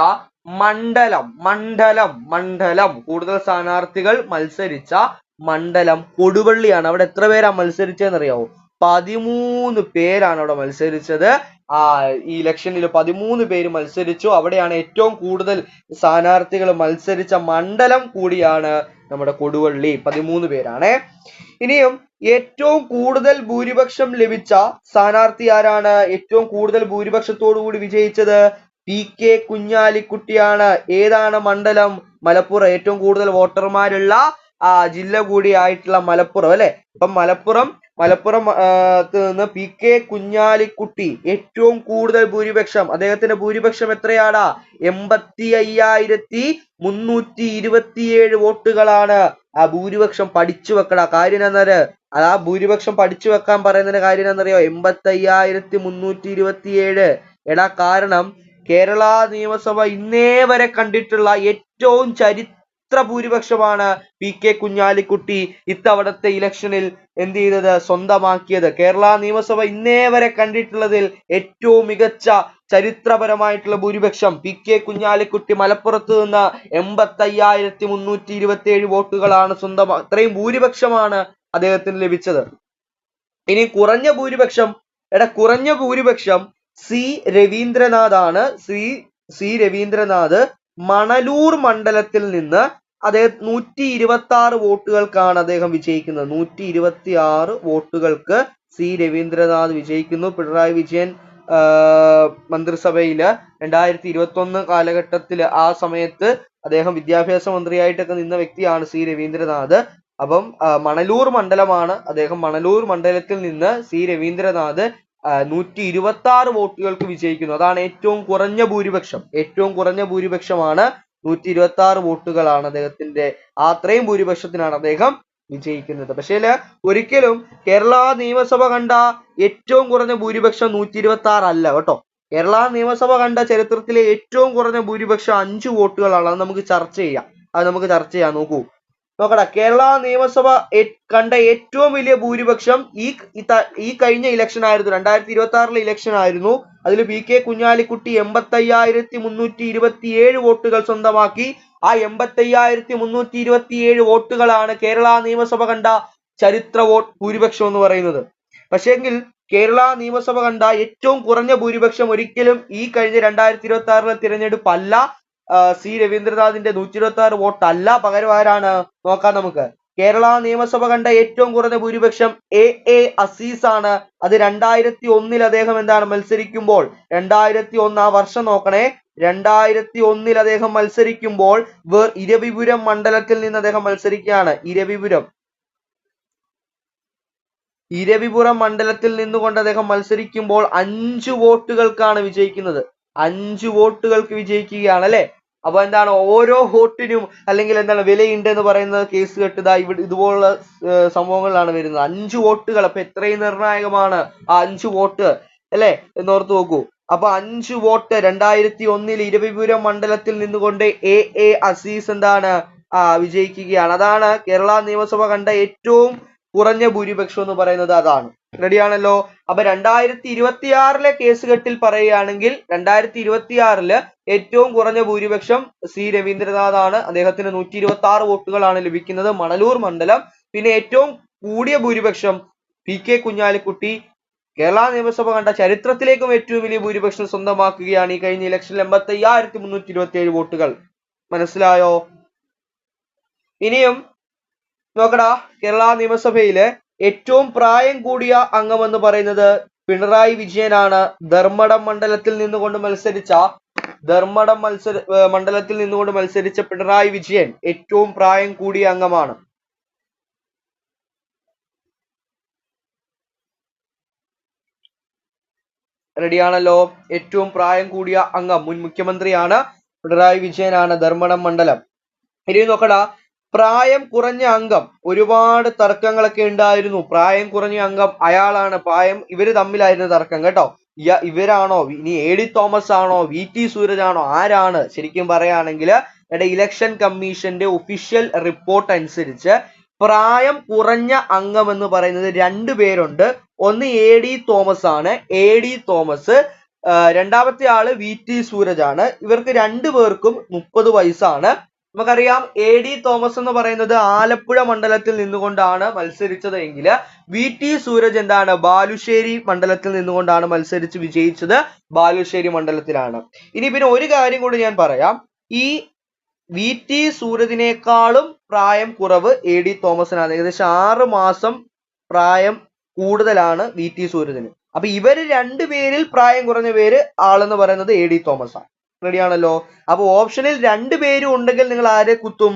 Speaker 1: മണ്ഡലം കൊടുവള്ളിയാണ്. അവിടെ എത്ര പേരാ മത്സരിച്ചതെന്ന് അറിയാവോ? 13 പേരാണ് അവിടെ മത്സരിച്ചത്. ഈ ഇലക്ഷനിൽ 13 പേര് മത്സരിച്ചു. അവിടെയാണ് ഏറ്റവും കൂടുതൽ സ്ഥാനാർത്ഥികൾ മത്സരിച്ച മണ്ഡലം കൂടിയാണ് നമ്മുടെ കൊടുവള്ളി. 13 പേരാണ്. ഇനിയും ഏറ്റവും കൂടുതൽ ഭൂരിപക്ഷം ലഭിച്ച സ്ഥാനാർത്ഥി ആരാണ്? ഏറ്റവും കൂടുതൽ ഭൂരിപക്ഷത്തോടു കൂടി വിജയിച്ചത് PK കുഞ്ഞാലിക്കുട്ടിയാണ്. ഏതാണ് മണ്ഡലം? മലപ്പുറം. ഏറ്റവും കൂടുതൽ വോട്ടർമാരുള്ള ജില്ല കൂടിയായിട്ടുള്ള മലപ്പുറം അല്ലെ? അപ്പം മലപ്പുറം നിന്ന് PK കുഞ്ഞാലിക്കുട്ടി ഏറ്റവും കൂടുതൽ ഭൂരിപക്ഷം. അദ്ദേഹത്തിന്റെ ഭൂരിപക്ഷം എത്രയാടാ? 85,327 വോട്ടുകളാണ്. ആ ഭൂരിപക്ഷം പഠിച്ചു വെക്കടാ. കാര്യം എന്നാല് ആ ഭൂരിപക്ഷം പഠിച്ചു വെക്കാൻ പറയുന്നതിന്റെ കാര്യം എന്നറിയോ? 85,327. എടാ, കാരണം കേരള നിയമസഭ ഇന്നേ വരെ കണ്ടിട്ടുള്ള ഏറ്റവും ചരിത്ര ഭൂരിപക്ഷമാണ് PK കുഞ്ഞാലിക്കുട്ടി ഇത്തവണത്തെ ഇലക്ഷനിൽ എന്ത് ചെയ്തത്? സ്വന്തമാക്കിയത്. കേരള നിയമസഭ ഇന്നേ വരെ കണ്ടിട്ടുള്ളതിൽ ഏറ്റവും മികച്ച ചരിത്രപരമായിട്ടുള്ള ഭൂരിപക്ഷം PK കുഞ്ഞാലിക്കുട്ടി മലപ്പുറത്ത് നിന്ന് 85,327 വോട്ടുകളാണ് അത്രയും ഭൂരിപക്ഷമാണ് അദ്ദേഹത്തിന് ലഭിച്ചത്. ഇനി കുറഞ്ഞ ഭൂരിപക്ഷം സി രവീന്ദ്രനാഥ് മണലൂർ മണ്ഡലത്തിൽ നിന്ന് അദ്ദേഹം 126 വോട്ടുകൾക്കാണ് അദ്ദേഹം വിജയിക്കുന്നത്. 126 വോട്ടുകൾക്ക് സി രവീന്ദ്രനാഥ് വിജയിക്കുന്നു. പിണറായി വിജയൻ മന്ത്രിസഭയില് 2021 കാലഘട്ടത്തിൽ ആ സമയത്ത് അദ്ദേഹം വിദ്യാഭ്യാസ മന്ത്രിയായിട്ടൊക്കെ നിന്ന വ്യക്തിയാണ് സി രവീന്ദ്രനാഥ്. അപ്പം മണലൂർ മണ്ഡലമാണ് അദ്ദേഹം. മണലൂർ മണ്ഡലത്തിൽ നിന്ന് സി രവീന്ദ്രനാഥ് 126 വോട്ടുകൾക്ക് വിജയിക്കുന്നു. അതാണ് ഏറ്റവും കുറഞ്ഞ ഭൂരിപക്ഷമാണ് 126 വോട്ടുകളാണ് അദ്ദേഹത്തിന്റെ. അത്രയും ഭൂരിപക്ഷത്തിനാണ് അദ്ദേഹം വിജയിക്കുന്നത്. പക്ഷേ ഒരിക്കലും കേരള നിയമസഭ കണ്ട ഏറ്റവും കുറഞ്ഞ ഭൂരിപക്ഷം 126 അല്ല കേട്ടോ. കേരള നിയമസഭ കണ്ട ചരിത്രത്തിലെ ഏറ്റവും കുറഞ്ഞ ഭൂരിപക്ഷം 5 വോട്ടുകളാണ്. അത് നമുക്ക് ചർച്ച ചെയ്യാം. നോക്കടാ, കേരള നിയമസഭ കണ്ട ഏറ്റവും വലിയ ഭൂരിപക്ഷം ഈ കഴിഞ്ഞ ഇലക്ഷൻ ആയിരുന്നു. 2026 ഇലക്ഷൻ ആയിരുന്നു. അതിൽ PK കുഞ്ഞാലിക്കുട്ടി 85,327 വോട്ടുകൾ സ്വന്തമാക്കി. ആ 85,327 വോട്ടുകളാണ് കേരള നിയമസഭ കണ്ട ചരിത്ര ഭൂരിപക്ഷം എന്ന് പറയുന്നത്. പക്ഷേങ്കിൽ കേരള നിയമസഭ കണ്ട ഏറ്റവും കുറഞ്ഞ ഭൂരിപക്ഷം ഒരിക്കലും ഈ കഴിഞ്ഞ 2026 തിരഞ്ഞെടുപ്പ് അല്ല. സി രവീന്ദ്രനാഥിന്റെ 126 വോട്ടല്ല. പകരം ആരാണ്? നോക്കാം നമുക്ക്. കേരള നിയമസഭ കണ്ട ഏറ്റവും കുറഞ്ഞ ഭൂരിപക്ഷം AA അസീസ് ആണ്. അത് 2001 അദ്ദേഹം മത്സരിക്കുമ്പോൾ 2001 ആ വർഷം നോക്കണേ. 2001 അദ്ദേഹം മത്സരിക്കുമ്പോൾ ഇരവിപുരം മണ്ഡലത്തിൽ നിന്ന് അദ്ദേഹം മത്സരിക്കുകയാണ്. ഇരവിപുരം മണ്ഡലത്തിൽ നിന്നുകൊണ്ട് അദ്ദേഹം മത്സരിക്കുമ്പോൾ 5 വോട്ടുകൾക്കാണ് വിജയിക്കുന്നത്. 5 വോട്ടുകൾക്ക് വിജയിക്കുകയാണ് അല്ലെ? അപ്പൊ ഓരോ വോട്ടിനും അല്ലെങ്കിൽ വിലയുണ്ട് എന്ന് പറയുന്ന കേസ് കെട്ടുക ഇതുപോലുള്ള സംഭവങ്ങളിലാണ് വരുന്നത്. 5 വോട്ടുകൾ. അപ്പൊ എത്രയും നിർണായകമാണ് ആ 5 വോട്ട് അല്ലെ എന്നോർത്ത് നോക്കൂ. അപ്പൊ 5 വോട്ട് 2001 ഇരവിപുരം മണ്ഡലത്തിൽ നിന്നുകൊണ്ട് എ അസീസ് എന്താണ് വിജയിക്കുകയാണ്. അതാണ് കേരള നിയമസഭ കണ്ട ഏറ്റവും കുറഞ്ഞ ഭൂരിപക്ഷം എന്ന് പറയുന്നത് അതാണ്. റെഡിയാണല്ലോ. അപ്പൊ 2026 കേസുകെട്ടിൽ പറയുകയാണെങ്കിൽ 2026 ഏറ്റവും കുറഞ്ഞ ഭൂരിപക്ഷം സി രവീന്ദ്രനാഥ് ആണ്. അദ്ദേഹത്തിന് 126 വോട്ടുകളാണ് ലഭിക്കുന്നത് മണലൂർ മണ്ഡലം. പിന്നെ ഏറ്റവും കൂടിയ ഭൂരിപക്ഷം PK കുഞ്ഞാലിക്കുട്ടി കേരള നിയമസഭ കണ്ട ചരിത്രത്തിലേക്കും ഏറ്റവും വലിയ ഭൂരിപക്ഷം സ്വന്തമാക്കുകയാണ് ഈ കഴിഞ്ഞ ഇലക്ഷനിൽ 85,327 വോട്ടുകൾ. മനസ്സിലായോ? ഇനിയും നോക്കടാ, കേരള നിയമസഭയിലെ ഏറ്റവും പ്രായം കൂടിയ അംഗം എന്ന് പറയുന്നത് പിണറായി വിജയനാണ്. ധർമ്മടം മണ്ഡലത്തിൽ നിന്നുകൊണ്ട് മത്സരിച്ച പിണറായി വിജയൻ ഏറ്റവും പ്രായം കൂടിയ അംഗമാണ്. റെഡിയാണല്ലോ. ഏറ്റവും പ്രായം കൂടിയ അംഗം മുൻ മുഖ്യമന്ത്രിയാണ്, പിണറായി വിജയനാണ്, ധർമ്മടം മണ്ഡലം. ഇനി നോക്കടാ, പ്രായം കുറഞ്ഞ അംഗം ഒരുപാട് തർക്കങ്ങളൊക്കെ ഉണ്ടായിരുന്നു. പ്രായം കുറഞ്ഞ അംഗം അയാളാണ്. ഇവര് തമ്മിലായിരുന്നു തർക്കം കേട്ടോ. ഇവരാണോ, ഇനി AD തോമസ് ആണോ, VT സൂരജ് ആണോ, ആരാണ്? ശരിക്കും പറയുകയാണെങ്കിൽ ഇലക്ഷൻ കമ്മീഷന്റെ ഒഫീഷ്യൽ റിപ്പോർട്ട് അനുസരിച്ച് പ്രായം കുറഞ്ഞ അംഗം എന്ന് പറയുന്നത് 2 പേരുണ്ട്. ഒന്ന് AD തോമസ് ആണ്. AD Thomas. രണ്ടാമത്തെ ആള് VT സൂരജ് ആണ്. ഇവർക്ക് 2 പേർക്കും 30 വയസ്സാണ്. നമുക്കറിയാം AD തോമസ് എന്ന് പറയുന്നത് ആലപ്പുഴ മണ്ഡലത്തിൽ നിന്നുകൊണ്ടാണ് മത്സരിച്ചത് എങ്കിൽ VT സൂരജ് എന്താണ് ബാലുശ്ശേരി മണ്ഡലത്തിൽ നിന്നുകൊണ്ടാണ് മത്സരിച്ച് വിജയിച്ചത്. ബാലുശ്ശേരി മണ്ഡലത്തിലാണ്. ഇനി പിന്നെ ഒരു കാര്യം കൂടി ഞാൻ പറയാം. ഈ VT സൂരജിനേക്കാളും പ്രായം കുറവ് AD തോമസിനാണ്. ഏകദേശം 6 മാസം പ്രായം കൂടുതലാണ് VT സൂരജിന്. അപ്പൊ ഇവര് 2 പേരിൽ പ്രായം കുറഞ്ഞ ആളെന്ന് പറയുന്നത് AD തോമസ് ആണ്. റെഡിയാണല്ലോ. അപ്പൊ ഓപ്ഷനിൽ 2 പേരും ഉണ്ടെങ്കിൽ നിങ്ങൾ ആരെ കുത്തും?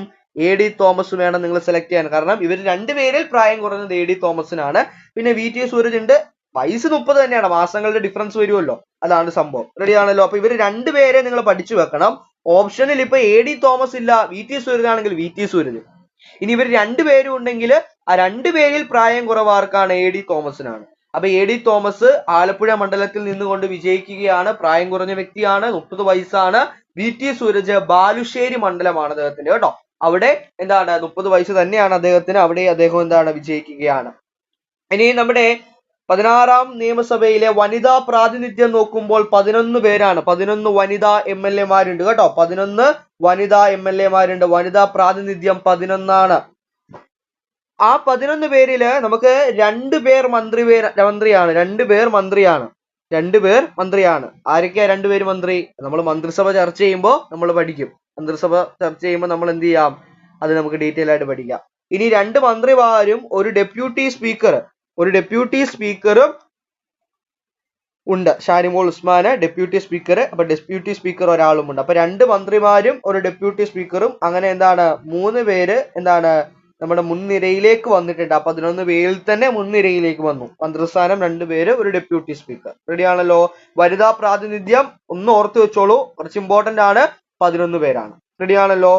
Speaker 1: AD തോമസ് വേണം നിങ്ങൾ സെലക്ട് ചെയ്യാൻ. കാരണം ഇവർ 2 പേരിൽ പ്രായം കുറഞ്ഞത് AD തോമസിനാണ്. പിന്നെ VT സൂരജ് ഉണ്ട്. വയസ്സ് 30 തന്നെയാണ്, മാസങ്ങളുടെ ഡിഫറൻസ് വരുമല്ലോ, അതാണ് സംഭവം. റെഡിയാണല്ലോ. അപ്പൊ ഇവർ 2 പേരെ നിങ്ങൾ പഠിച്ചു വെക്കണം. ഓപ്ഷനിൽ ഇപ്പൊ AD തോമസ് ഇല്ല, VT സൂരജ് ആണെങ്കിൽ VT സൂരജ്. ഇനി ഇവർ 2 പേരും ഉണ്ടെങ്കിൽ ആ 2 പേരിൽ പ്രായം കുറവാർക്കാണ്? AD തോമസിനാണ്. അപ്പൊ AD തോമസ് ആലപ്പുഴ മണ്ഡലത്തിൽ നിന്നുകൊണ്ട് വിജയിക്കുകയാണ്. പ്രായം കുറഞ്ഞ വ്യക്തിയാണ്, 30 വയസ്സാണ്. VT സൂരജ് ബാലുശ്ശേരി മണ്ഡലമാണ് അദ്ദേഹത്തിന്റെ കേട്ടോ. അവിടെ എന്താണ് 30 വയസ്സ് തന്നെയാണ് അദ്ദേഹത്തിന്. അവിടെ അദ്ദേഹം എന്താണ് വിജയിക്കുകയാണ്. ഇനി നമ്മുടെ 16ാം നിയമസഭയിലെ വനിതാ പ്രാതിനിധ്യം നോക്കുമ്പോൾ 11 പേരാണ്. 11 വനിതാ MLA മാരുണ്ട് കേട്ടോ. 11 വനിതാ MLA മാരുണ്ട്. വനിതാ പ്രാതിനിധ്യം 11 ആണ്. ആ 11 പേരില് നമുക്ക് 2 പേർ മന്ത്രിയാണ്. 2 പേർ മന്ത്രിയാണ്. 2 പേർ മന്ത്രിയാണ്. ആരൊക്കെയാ 2 പേര് മന്ത്രി? നമ്മൾ മന്ത്രിസഭ ചർച്ച ചെയ്യുമ്പോൾ നമ്മൾ പഠിക്കും. മന്ത്രിസഭ ചർച്ച ചെയ്യുമ്പോൾ നമ്മൾ എന്ത് ചെയ്യാം? അത് നമുക്ക് ഡീറ്റെയിൽ ആയിട്ട് പഠിക്കാം. ഇനി 2 മന്ത്രിമാരും ഒരു ഡെപ്യൂട്ടി സ്പീക്കറും ഉണ്ട്. ഷാനിമോൾ ഉസ്മാന് ഡെപ്യൂട്ടി സ്പീക്കർ. അപ്പൊ ഡെപ്യൂട്ടി സ്പീക്കർ ഒരാളും ഉണ്ട്. അപ്പൊ 2 മന്ത്രിമാരും ഒരു ഡെപ്യൂട്ടി സ്പീക്കറും അങ്ങനെ എന്താണ് 3 പേര് എന്താണ് നമ്മുടെ മുൻനിരയിലേക്ക് വന്നിട്ടുണ്ട്. 11 പേരിൽ തന്നെ മുൻനിരയിലേക്ക് വന്നു. മന്ത്രിസ്ഥാനം 2 പേര്, ഒരു ഡെപ്യൂട്ടി സ്പീക്കർ. റെഡിയാണല്ലോ. വനിതാ പ്രാതിനിധ്യം ഒന്ന് ഓർത്ത് വെച്ചോളൂ, കുറച്ച് ഇമ്പോർട്ടന്റ് ആണ്. 11 പേരാണ്. റെഡിയാണല്ലോ.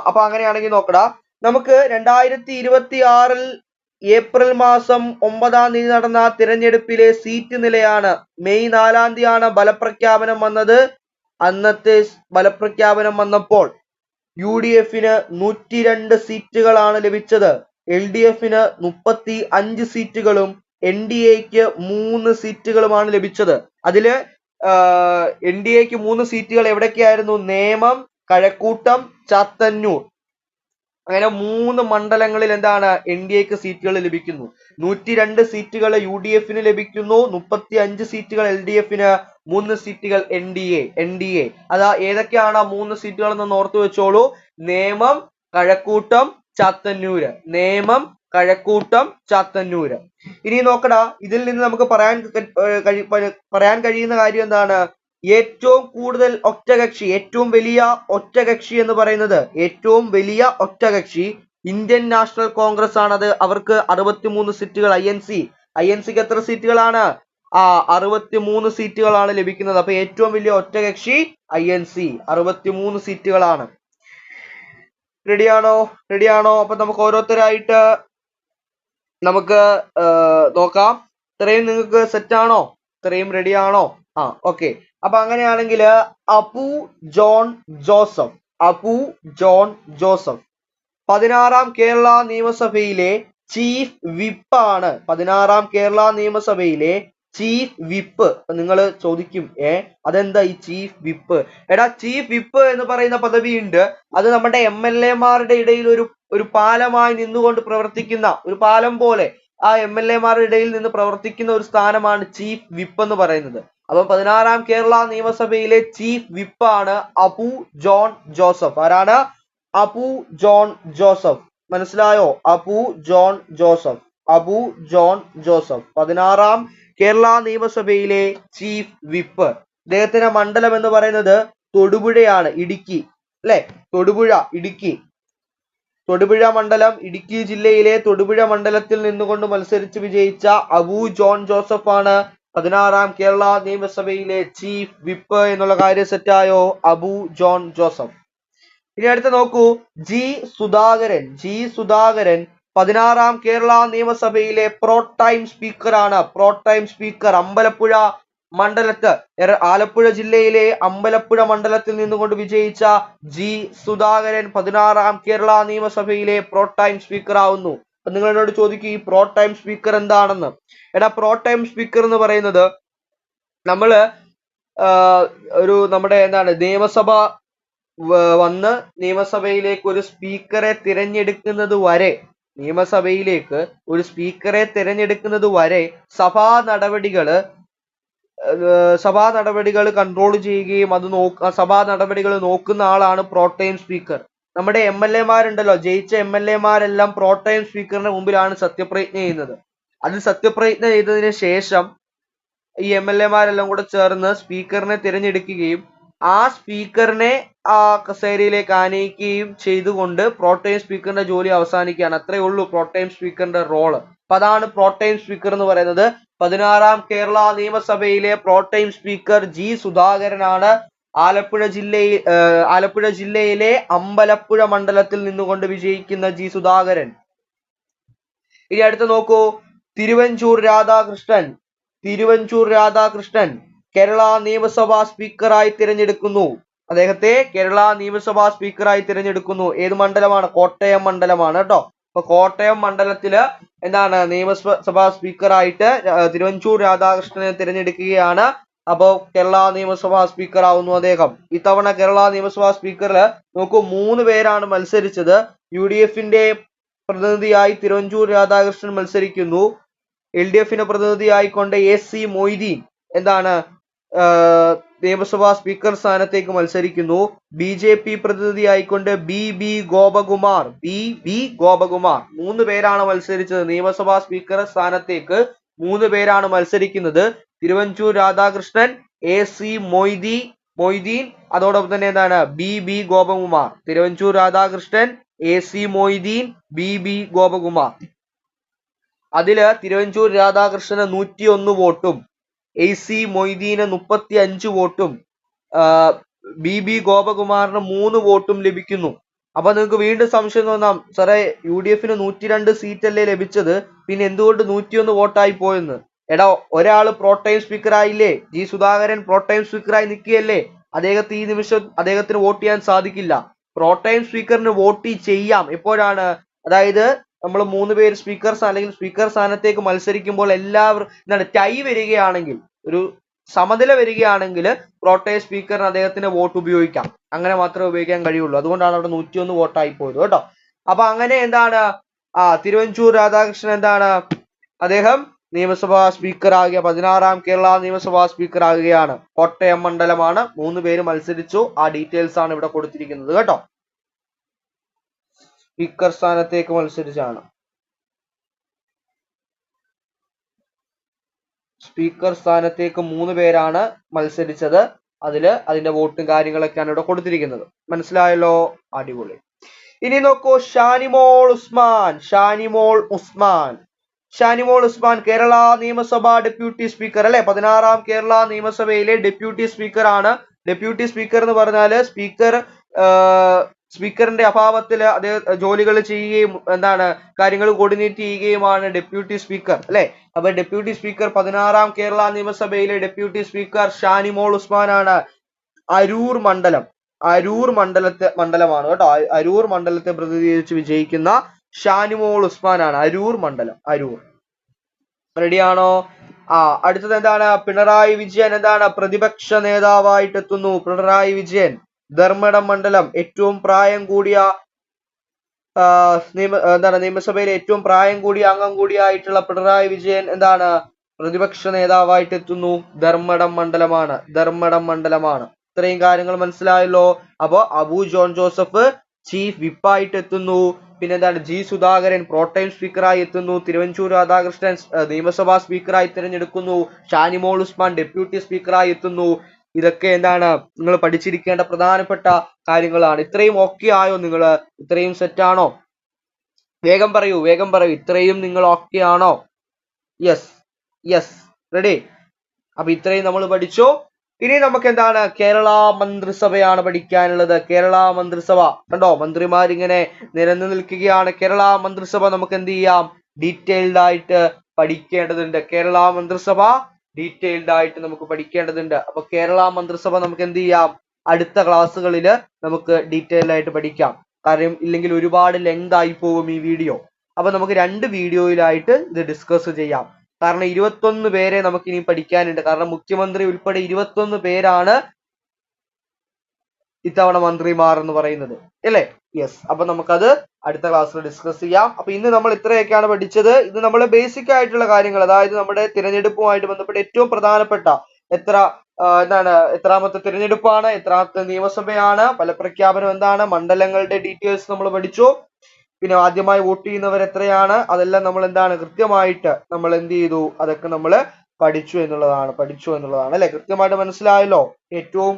Speaker 1: അപ്പൊ അങ്ങനെയാണെങ്കിൽ നോക്കടാ, നമുക്ക് 2026 ഏപ്രിൽ മാസം 9-ാം തീയതി നടന്ന തിരഞ്ഞെടുപ്പിലെ സീറ്റ് നിലയാണ്. മെയ് 4-ാം തീയതിയാണ് ഫലപ്രഖ്യാപനം വന്നത്. അന്നത്തെ ഫലപ്രഖ്യാപനം വന്നപ്പോൾ UDF-ന് 102 സീറ്റുകളാണ് ലഭിച്ചത്. LDF-ന് 35 സീറ്റുകളും NDA-ക്ക് 3 സീറ്റുകളുമാണ് ലഭിച്ചത്. അതില് NDA-ക്ക് 3 സീറ്റുകൾ എവിടൊക്കെയായിരുന്നു? നേമം, കഴക്കൂട്ടം, ചാത്തന്നൂർ. അങ്ങനെ 3 മണ്ഡലങ്ങളിൽ എന്താണ് NDA-ക്ക് സീറ്റുകൾ ലഭിക്കുന്നു. 102 സീറ്റുകൾ UDF-ന് ലഭിക്കുന്നു. 35 സീറ്റുകൾ LDF-ന്, 3 സീറ്റുകൾ NDA. അതാ ഏതൊക്കെയാണ് 3 സീറ്റുകൾ എന്ന് ഓർത്തു വെച്ചോളൂ. നേമം, കഴക്കൂട്ടം, ചാത്തന്നൂര്. നേമം, കഴക്കൂട്ടം, ചാത്തന്നൂര്. ഇനി നോക്കടാ, ഇതിൽ നിന്ന് നമുക്ക് പറയാൻ കഴിയുന്ന കാര്യം എന്താണ്? ഏറ്റവും കൂടുതൽ ഒറ്റകക്ഷി, ഏറ്റവും വലിയ ഒറ്റകക്ഷി എന്ന് പറയുന്നത്, ഏറ്റവും വലിയ ഒറ്റകക്ഷി ഇന്ത്യൻ നാഷണൽ കോൺഗ്രസ് ആണ്. അവർക്ക് 63 സീറ്റുകൾ. INC-ക്ക് എത്ര സീറ്റുകളാണ്? 63 സീറ്റുകളാണ് ലഭിക്കുന്നത്. അപ്പൊ ഏറ്റവും വലിയ ഒറ്റകക്ഷി INC, 63 സീറ്റുകളാണ്. റെഡിയാണോ? അപ്പൊ നമുക്ക് ഓരോരുത്തരായിട്ട് നമുക്ക് നോക്കാം. ഇത്രയും നിങ്ങൾക്ക് സെറ്റ് ആണോ? ഇത്രയും റെഡിയാണോ? ഓക്കെ. അപ്പൊ അങ്ങനെയാണെങ്കിൽ അപ്പു ജോൺ ജോസഫ്, അപ്പു ജോൺ ജോസഫ് 16ാം കേരള നിയമസഭയിലെ ചീഫ് വിപ്പാണ്. 16ാം കേരള നിയമസഭയിലെ ചീഫ് വിപ്പ്. നിങ്ങൾ ചോദിക്കും അതെന്താ ഈ ചീഫ് വിപ്പ്? എടാ, ചീഫ് വിപ്പ് എന്ന് പറയുന്ന പദവിയുണ്ട്. അത് നമ്മുടെ MLA-മാരുടെ ഇടയിൽ ഒരു പാലമായി നിന്നുകൊണ്ട് പ്രവർത്തിക്കുന്ന, ഒരു പാലം പോലെ ആ MLA-മാരുടെ ഇടയിൽ നിന്ന് പ്രവർത്തിക്കുന്ന ഒരു സ്ഥാനമാണ് ചീഫ് വിപ്പ് എന്ന് പറയുന്നത്. അപ്പൊ 16ാം കേരള നിയമസഭയിലെ ചീഫ് വിപ്പാണ് അപ്പു ജോൺ ജോസഫ്. ആരാണ്? അപ്പു ജോൺ ജോസഫ്. മനസ്സിലായോ? അപ്പു ജോൺ ജോസഫ്, അപ്പു ജോൺ ജോസഫ് 16ാം കേരള നിയമസഭയിലെ ചീഫ് വിപ്പ്. അദ്ദേഹത്തിന്റെ മണ്ഡലം എന്ന് പറയുന്നത് തൊടുപുഴയാണ്, ഇടുക്കി അല്ലെ? തൊടുപുഴ, ഇടുക്കി. തൊടുപുഴ മണ്ഡലം, ഇടുക്കി ജില്ലയിലെ തൊടുപുഴ മണ്ഡലത്തിൽ നിന്നുകൊണ്ട് മത്സരിച്ച് വിജയിച്ച അപ്പു ജോൺ ജോസഫ് ആണ് 16ാം കേരള നിയമസഭയിലെ ചീഫ് വിപ്പ് എന്നുള്ള കാര്യം സെറ്റായോ? അപ്പു ജോൺ ജോസഫ്. ഇനി അടുത്ത നോക്കൂ, ജി സുധാകരൻ. ജി സുധാകരൻ 16ാം കേരള നിയമസഭയിലെ പ്രോടൈം സ്പീക്കറാണ്. പ്രോടൈം സ്പീക്കർ അമ്പലപ്പുഴ മണ്ഡലത്ത്, ആലപ്പുഴ ജില്ലയിലെ അമ്പലപ്പുഴ മണ്ഡലത്തിൽ നിന്നുകൊണ്ട് വിജയിച്ച ജി സുധാകരൻ 16ാം കേരള നിയമസഭയിലെ പ്രോടൈം സ്പീക്കർ ആവുന്നു. അപ്പൊ നിങ്ങളോട് ചോദിക്കും, ഈ പ്രോടൈം സ്പീക്കർ എന്താണെന്ന്. എടാ, പ്രോടൈം സ്പീക്കർ എന്ന് പറയുന്നത് നമ്മള് നമ്മുടെ നിയമസഭ വന്ന് നിയമസഭയിലേക്ക് ഒരു സ്പീക്കറെ തിരഞ്ഞെടുക്കുന്നത് വരെ, നിയമസഭയിലേക്ക് ഒരു സ്പീക്കറെ തിരഞ്ഞെടുക്കുന്നത് വരെ സഭാ നടപടികൾ കൺട്രോൾ ചെയ്യുകയും സഭാ നടപടികൾ നോക്കുന്ന ആളാണ് പ്രോടൈം സ്പീക്കർ. നമ്മുടെ MLA-മാരുണ്ടല്ലോ, ജയിച്ച MLA-മാരെല്ലാം പ്രോടൈം സ്പീക്കറിന്റെ മുമ്പിലാണ് സത്യപ്രതിജ്ഞ ചെയ്യുന്നത്. അത് സത്യപ്രതിജ്ഞ ചെയ്തതിന് ശേഷം ഈ MLA-മാരെല്ലാം കൂടെ ചേർന്ന് സ്പീക്കറിനെ തിരഞ്ഞെടുക്കുകയും ആ സ്പീക്കറിനെ ആ കസേരയിലേക്ക് ആനയിക്കുകയും ചെയ്തുകൊണ്ട് പ്രോടൈം സ്പീക്കറിന്റെ ജോലി അവസാനിക്കുകയാണ്. അത്രയേ ഉള്ളൂ പ്രോടൈം സ്പീക്കറിന്റെ റോള്. അപ്പൊ അതാണ് പ്രോടൈം സ്പീക്കർ എന്ന് പറയുന്നത്. 16ാം കേരള നിയമസഭയിലെ പ്രോടൈം സ്പീക്കർ ജി സുധാകരനാണ്. ആലപ്പുഴ ജില്ലയിലെ അമ്പലപ്പുഴ മണ്ഡലത്തിൽ നിന്നുകൊണ്ട് വിജയിക്കുന്ന ജി സുധാകരൻ. ഇനി അടുത്ത് നോക്കൂ, തിരുവഞ്ചൂർ രാധാകൃഷ്ണൻ കേരള നിയമസഭാ സ്പീക്കറായി തിരഞ്ഞെടുക്കുന്നു. അദ്ദേഹത്തെ കേരള നിയമസഭാ സ്പീക്കറായി തിരഞ്ഞെടുക്കുന്നു. ഏത് മണ്ഡലമാണ്? കോട്ടയം മണ്ഡലമാണ് കേട്ടോ. അപ്പൊ കോട്ടയം മണ്ഡലത്തില് നിയമസഭാ സ്പീക്കറായിട്ട് തിരുവഞ്ചൂർ രാധാകൃഷ്ണനെ തിരഞ്ഞെടുക്കുകയാണ്. അപ്പൊ കേരള നിയമസഭാ സ്പീക്കർ ആവുന്നു അദ്ദേഹം. ഇത്തവണ കേരള നിയമസഭാ സ്പീക്കറിൽ നോക്കൂ, 3 പേരാണ് മത്സരിച്ചത്. UDF-ന്റെ പ്രതിനിധിയായി തിരുവഞ്ചൂർ രാധാകൃഷ്ണൻ മത്സരിക്കുന്നു. LDF-നെ പ്രതിനിധിയായിക്കൊണ്ട് AC മൊയ്തീൻ നിയമസഭാ സ്പീക്കർ സ്ഥാനത്തേക്ക് മത്സരിക്കുന്നു. BJP പ്രതിനിധിയായിക്കൊണ്ട് BB Gopakumar. 3 പേരാണ് മത്സരിച്ചത്. നിയമസഭാ സ്പീക്കർ സ്ഥാനത്തേക്ക് 3 പേരാണ് മത്സരിക്കുന്നത്. തിരുവഞ്ചൂർ രാധാകൃഷ്ണൻ, AC മൊയ്തീൻ, അതോടൊപ്പം തന്നെ BB Gopakumar. Thiruvanchoor Radhakrishnan, AC Moideen, BB Gopakumar. അതില് തിരുവഞ്ചൂർ രാധാകൃഷ്ണന് 101 വോട്ടും AC മൊയ്തീന് 35 വോട്ടും BB ഗോപകുമാറിന് 3 വോട്ടും ലഭിക്കുന്നു. അപ്പൊ നിങ്ങൾക്ക് വീണ്ടും സംശയം തോന്നാം, സാറേ UDF-ന് 102 സീറ്റല്ലേ ലഭിച്ചത്, പിന്നെ എന്തുകൊണ്ട് 101 വോട്ടായി പോയെന്ന്. എടാ, ഒരാള് പ്രോടൈം സ്പീക്കർ ആയില്ലേ? ജി സുധാകരൻ പ്രോടൈം സ്പീക്കറായി നിൽക്കുകയല്ലേ? ഈ നിമിഷം അദ്ദേഹത്തിന് വോട്ട് ചെയ്യാൻ സാധിക്കില്ല. പ്രോടൈം സ്പീക്കറിന് വോട്ട് ചെയ്യാം എപ്പോഴാണ്? അതായത് നമ്മൾ 3 പേര് സ്പീക്കർ സ്ഥാനത്തേക്ക് മത്സരിക്കുമ്പോൾ എല്ലാവരും ടൈ വരികയാണെങ്കിൽ, ഒരു സമനില വരികയാണെങ്കിൽ പ്രോടൈം സ്പീക്കറിന് അദ്ദേഹത്തിന്റെ വോട്ട് ഉപയോഗിക്കാം. അങ്ങനെ മാത്രമേ ഉപയോഗിക്കാൻ കഴിയുള്ളൂ. അതുകൊണ്ടാണ് അവിടെ 101 വോട്ടായി പോയത് കേട്ടോ. അപ്പൊ അങ്ങനെ തിരുവഞ്ചൂർ രാധാകൃഷ്ണൻ അദ്ദേഹം നിയമസഭാ സ്പീക്കർ ആകുക, 16ാം കേരള നിയമസഭാ സ്പീക്കർ ആകുകയാണ്. കോട്ടയം മണ്ഡലമാണ്. 3 പേര് മത്സരിച്ചു. ആ ഡീറ്റെയിൽസ് ആണ് ഇവിടെ കൊടുത്തിരിക്കുന്നത് കേട്ടോ. സ്പീക്കർ സ്ഥാനത്തേക്ക് മത്സരിച്ചാണ്. സ്പീക്കർ സ്ഥാനത്തേക്ക് 3 പേരാണ് മത്സരിച്ചത്. അതിന്റെ വോട്ടും കാര്യങ്ങളൊക്കെയാണ് ഇവിടെ കൊടുത്തിരിക്കുന്നത്. മനസ്സിലായല്ലോ? അടിപൊളി. ഇനി നോക്കൂ, ഷാനിമോൾ ഉസ്മാൻ കേരള നിയമസഭ ഡെപ്യൂട്ടി സ്പീക്കർ അല്ലെ? 16ാം കേരള നിയമസഭയിലെ ഡെപ്യൂട്ടി സ്പീക്കർ ആണ്. ഡെപ്യൂട്ടി സ്പീക്കർ എന്ന് പറഞ്ഞാല് സ്പീക്കർ സ്പീക്കറിന്റെ അഭാവത്തിൽ അദ്ദേഹം ജോലികൾ ചെയ്യുകയും എന്താണ് കാര്യങ്ങൾ കോർഡിനേറ്റ് ചെയ്യുകയുമാണ് ഡെപ്യൂട്ടി സ്പീക്കർ അല്ലെ. അപ്പൊ ഡെപ്യൂട്ടി സ്പീക്കർ 16ാം കേരള നിയമസഭയിലെ ഡെപ്യൂട്ടി സ്പീക്കർ ഷാനിമോൾ ഉസ്മാനാണ്. അരൂർ മണ്ഡലമാണ് കേട്ടോ. അരൂർ മണ്ഡലത്തെ പ്രതിനിധീകരിച്ച് വിജയിക്കുന്ന ഷാനിമോൾ ഉസ്മാനാണ്. അരൂർ മണ്ഡലം. റെഡിയാണോ? അടുത്തത് എന്താണ്? പിണറായി വിജയൻ എന്താണ് പ്രതിപക്ഷ നേതാവായിട്ട് എത്തുന്നു. പിണറായി വിജയൻ ധർമ്മടം മണ്ഡലം ഏറ്റവും പ്രായം കൂടിയ നിയമസഭയിലെ ഏറ്റവും പ്രായം കൂടിയ അംഗം കൂടിയായിട്ടുള്ള പിണറായി വിജയൻ എന്താണ് പ്രതിപക്ഷ നേതാവായിട്ട് എത്തുന്നു. ധർമ്മടം മണ്ഡലമാണ്. ഇത്രയും കാര്യങ്ങൾ മനസ്സിലായല്ലോ. അപ്പോ അബു ജോൺ ജോസഫ് ചീഫ് വിപ്പായിട്ട് എത്തുന്നു. പിന്നെ എന്താണ് ജി സുധാകരൻ പ്രോടൈം സ്പീക്കറായി എത്തുന്നു. തിരുവഞ്ചൂർ രാധാകൃഷ്ണൻ നിയമസഭാ സ്പീക്കറായി തിരഞ്ഞെടുക്കുന്നു. ഷാനിമോൾ ഉസ്മാൻ ഡെപ്യൂട്ടി സ്പീക്കറായി എത്തുന്നു. ഇതൊക്കെ എന്താണ് നിങ്ങൾ പഠിച്ചിരിക്കേണ്ട പ്രധാനപ്പെട്ട കാര്യങ്ങളാണ്. ഇത്രയും ഓക്കെ ആയോ? നിങ്ങൾ ഇത്രയും സെറ്റ് ആണോ? വേഗം പറയൂ. ഇത്രയും നിങ്ങൾ ഓക്കെ ആണോ? Yes ready. അപ്പൊ ഇത്രയും നമ്മൾ പഠിച്ചു. ഇനി നമുക്ക് എന്താണ് കേരള മന്ത്രിസഭയാണ് പഠിക്കാനുള്ളത്. കേരള മന്ത്രിസഭ കണ്ടോ, മന്ത്രിമാരിങ്ങനെ നിരന്നു നിൽക്കുകയാണ്. കേരള മന്ത്രിസഭ നമുക്ക് എന്ത് ചെയ്യാം? ഡീറ്റെയിൽഡ് ആയിട്ട് പഠിക്കേണ്ടതുണ്ട്. കേരള മന്ത്രിസഭ ഡീറ്റെയിൽഡ് ആയിട്ട് നമുക്ക് പഠിക്കേണ്ടതുണ്ട്. അപ്പൊ കേരള മന്ത്രിസഭ നമുക്ക് എന്ത് ചെയ്യാം? അടുത്ത ക്ലാസ്സുകളിൽ നമുക്ക് ഡീറ്റെയിൽഡ് ആയിട്ട് പഠിക്കാം. കാരണം ഇല്ലെങ്കിൽ ഒരുപാട് ലെങ്ത് ആയി പോകും ഈ വീഡിയോ. അപ്പൊ നമുക്ക് 2 വീഡിയോയിലായിട്ട് ഇത് ഡിസ്കസ് ചെയ്യാം. കാരണം 21 പേരെ നമുക്ക് ഇനി പഠിക്കാനുണ്ട്. കാരണം മുഖ്യമന്ത്രി ഉൾപ്പെടെ 21 പേരാണ് ഇത്തവണ മന്ത്രിമാർ എന്ന് പറയുന്നത് അല്ലേ? യെസ്. അപ്പൊ നമുക്കത് അടുത്ത ക്ലാസ്സിൽ ഡിസ്കസ് ചെയ്യാം. അപ്പൊ ഇന്ന് നമ്മൾ ഇത്രയൊക്കെയാണ് പഠിച്ചത്. ഇത് നമ്മളെ ബേസിക് ആയിട്ടുള്ള കാര്യങ്ങൾ, അതായത് നമ്മുടെ തിരഞ്ഞെടുപ്പുമായിട്ട് ബന്ധപ്പെട്ട് ഏറ്റവും പ്രധാനപ്പെട്ട എത്രാമത്തെ തിരഞ്ഞെടുപ്പാണ്, എത്രാമത്തെ നിയമസഭയാണ്, ഫലപ്രഖ്യാപനം എന്താണ്, മണ്ഡലങ്ങളുടെ ഡീറ്റെയിൽസ് നമ്മൾ പഠിച്ചു. പിന്നെ ആദ്യമായി വോട്ട് ചെയ്യുന്നവർ എത്രയാണ്, അതെല്ലാം നമ്മൾ എന്താണ് കൃത്യമായിട്ട് നമ്മൾ എന്ത് ചെയ്തു, അതൊക്കെ നമ്മൾ പഠിച്ചു എന്നുള്ളതാണ് അല്ലെ. കൃത്യമായിട്ട് മനസ്സിലായല്ലോ. ഏറ്റവും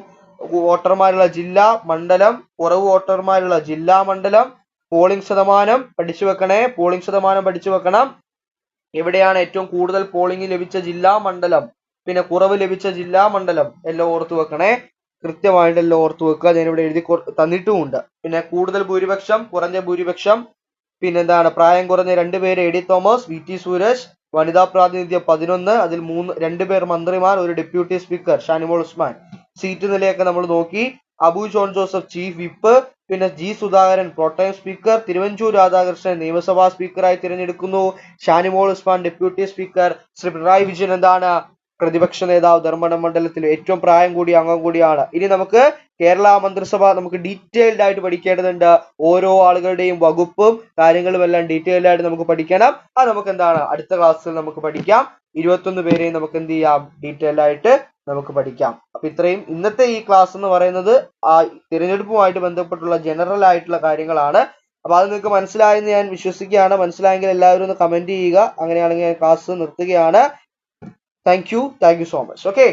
Speaker 1: വോട്ടർമാരുള്ള ജില്ല, മണ്ഡലം, കുറവ് വോട്ടർമാരുള്ള ജില്ലാ, മണ്ഡലം, പോളിംഗ് ശതമാനം പഠിച്ചു വെക്കണം. എവിടെയാണ് ഏറ്റവും കൂടുതൽ പോളിംഗ് ലഭിച്ച ജില്ലാ, മണ്ഡലം, പിന്നെ കുറവ് ലഭിച്ച ജില്ലാ, മണ്ഡലം എല്ലാം ഓർത്തു വെക്കണേ. കൃത്യമായിട്ട് എല്ലാം ഓർത്തു വെക്കുക. ഞാനിവിടെ എഴുതി തന്നിട്ടുമുണ്ട്. പിന്നെ കൂടുതൽ ഭൂരിപക്ഷം, കുറഞ്ഞ ഭൂരിപക്ഷം, പിന്നെന്താണ് പ്രായം കുറഞ്ഞ 2 പേര് A D Thomas, V T Sooraj, വനിതാ പ്രാതിനിധ്യം 11, അതിൽ 2 പേർ മന്ത്രിമാർ, ഒരു deputy speaker Shanimol Usman. Seat നിലയൊക്കെ നമ്മൾ നോക്കി. അബു ജോൺ ജോസഫ് ചീഫ് വിപ്പ്, പിന്നെ G Sudhakaran pro tem speaker, Thiruvanchoor Radhakrishnan നിയമസഭാ സ്പീക്കറായി തിരഞ്ഞെടുക്കുന്നു. Shanimol Usman deputy speaker. ശ്രീ പിണറായി വിജയൻ എന്താണ് പ്രതിപക്ഷ നേതാവ്, ധർമ്മടം മണ്ഡലത്തിൽ ഏറ്റവും പ്രായം കൂടിയ അംഗം കൂടിയാണ്. ഇനി നമുക്ക് കേരള മന്ത്രിസഭ നമുക്ക് ഡീറ്റെയിൽഡ് ആയിട്ട് പഠിക്കേണ്ടതുണ്ട്. ഓരോ ആളുകളുടെയും വകുപ്പും കാര്യങ്ങളും എല്ലാം ഡീറ്റെയിൽഡ് ആയിട്ട് നമുക്ക് പഠിക്കണം. അത് നമുക്ക് എന്താണ് അടുത്ത ക്ലാസ്സിൽ നമുക്ക് പഠിക്കാം. 21 പേരെയും നമുക്ക് എന്ത് ചെയ്യാം? ഡീറ്റെയിൽഡ് ആയിട്ട് നമുക്ക് പഠിക്കാം. അപ്പൊ ഇത്രയും ഇന്നത്തെ ഈ ക്ലാസ് എന്ന് പറയുന്നത് ആ തിരഞ്ഞെടുപ്പുമായിട്ട് ബന്ധപ്പെട്ടുള്ള ജനറൽ ആയിട്ടുള്ള കാര്യങ്ങളാണ്. അപ്പൊ അത് നിങ്ങൾക്ക് മനസ്സിലായെന്ന് ഞാൻ വിശ്വസിക്കുകയാണ്. മനസ്സിലായെങ്കിൽ എല്ലാവരും ഒന്ന് കമന്റ് ചെയ്യുക. അങ്ങനെയാണെങ്കിൽ ഞാൻ ക്ലാസ് നിർത്തുകയാണ്. Thank you so much. Okay.